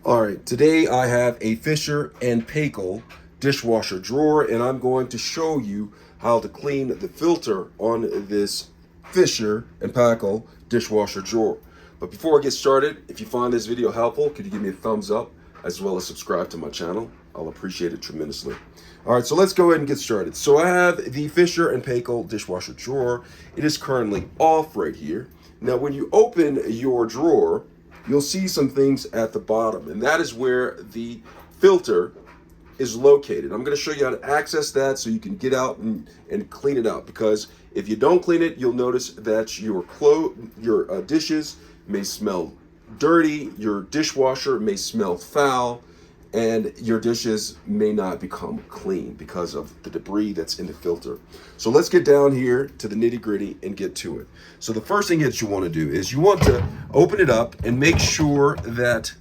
All right, today I have a Fisher and Paykel dishwasher drawer, and I'm going to show you how to clean the filter on this Fisher and Paykel dishwasher drawer. But before I get started, if you find this video helpful, could you give me a thumbs up as well as subscribe to my channel? I'll appreciate it tremendously. All right, so let's go ahead and get started. So I have the Fisher and Paykel dishwasher drawer. It is currently off right here. Now, when you open your drawer, you'll see some things at the bottom, and that is where the filter is located. I'm going to show you how to access that so you can get out and clean it out, because if you don't clean it, you'll notice that your dishes may smell dirty, your dishwasher may smell foul, and your dishes may not become clean because of the debris that's in the filter. So let's get down here to the nitty-gritty and get to it. So the first thing that you want to do is you want to open it up and make sure that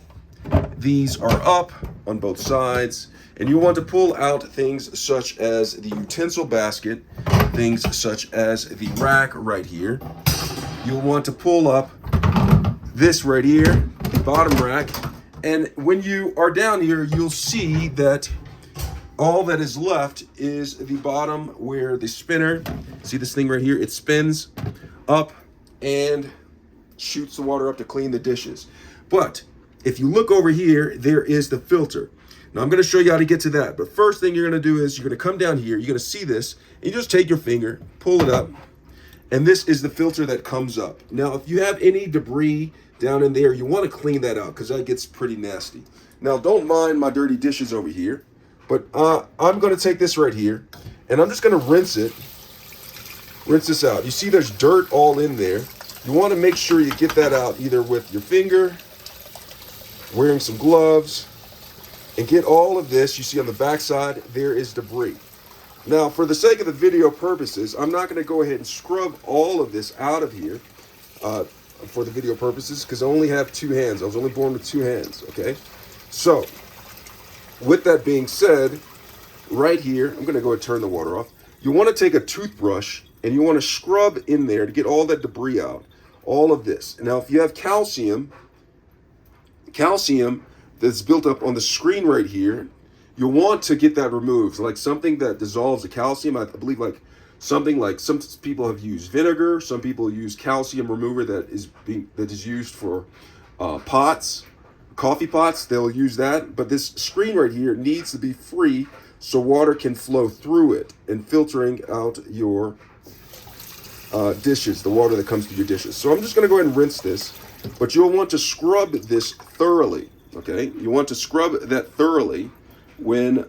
these are up on both sides, and you want to pull out things such as the utensil basket, things such as the rack right here. You'll want to pull up this right here, the bottom rack. And when you are down here, you'll see that all that is left is the bottom where the spinner, see this thing right here, it spins up and shoots the water up to clean the dishes. But if you look over here, there is the filter. Now I'm going to show you how to get to that. But first thing you're going to do is you're going to come down here, you're going to see this, and you just take your finger, pull it up, and this is the filter that comes up. Now, if you have any debris down in there, you want to clean that out because that gets pretty nasty. Now, don't mind my dirty dishes over here, but I'm going to take this right here, and I'm just going to rinse this out. You see there's dirt all in there. You want to make sure you get that out either with your finger, wearing some gloves, and get all of this. You see on the back side, there is debris. Now, for the sake of the video purposes, I'm not going to go ahead and scrub all of this out of here for the video purposes, because I only have two hands. I was only born with two hands, okay? So, with that being said, right here, I'm going to go ahead and turn the water off. You want to take a toothbrush, and you want to scrub in there to get all that debris out, all of this. Now, if you have calcium that's built up on the screen right here, you'll want to get that removed, like something that dissolves the calcium. I believe like something like some people have used vinegar. Some people use calcium remover that is used for pots, coffee pots. They'll use that. But this screen right here needs to be free so water can flow through it and filtering out your dishes, the water that comes through your dishes. So I'm just going to go ahead and rinse this, but you'll want to scrub this thoroughly. Okay, you want to scrub that thoroughly when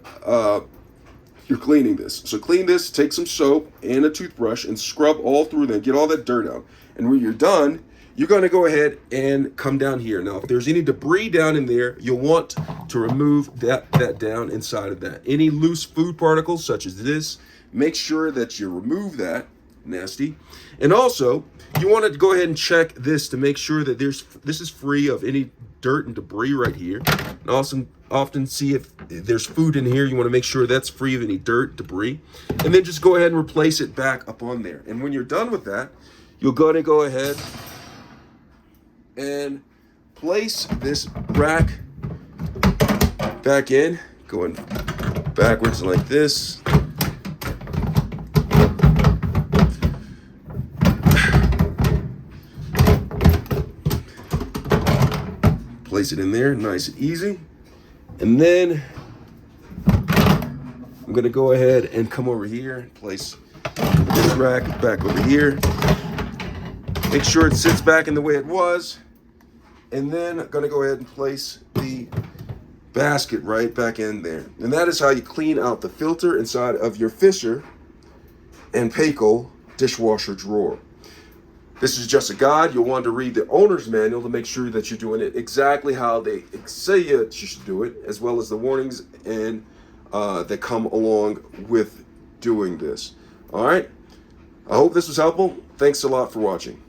you're cleaning this. So clean this, take some soap and a toothbrush and scrub all through there, get all that dirt out. And when you're done, you're going to go ahead and come down here. Now, if there's any debris down in there, you'll want to remove that down inside of that. Any loose food particles such as this, make sure that you remove that, nasty. And also, you want to go ahead and check this to make sure that this is free of any dirt and debris right here. And also often see if there's food in here, you want to make sure that's free of any dirt, debris, and then just go ahead and replace it back up on there. And when you're done with that, you're going to go ahead and place this rack back in, going backwards like this. Place it in there, nice and easy. And then I'm going to go ahead and come over here and place this rack back over here. Make sure it sits back in the way it was. And then I'm going to go ahead and place the basket right back in there. And that is how you clean out the filter inside of your Fisher and Paykel dishwasher drawer. This is just a guide. You'll want to read the owner's manual to make sure that you're doing it exactly how they say you should do it, as well as the warnings and that come along with doing this. All right. I hope this was helpful. Thanks a lot for watching.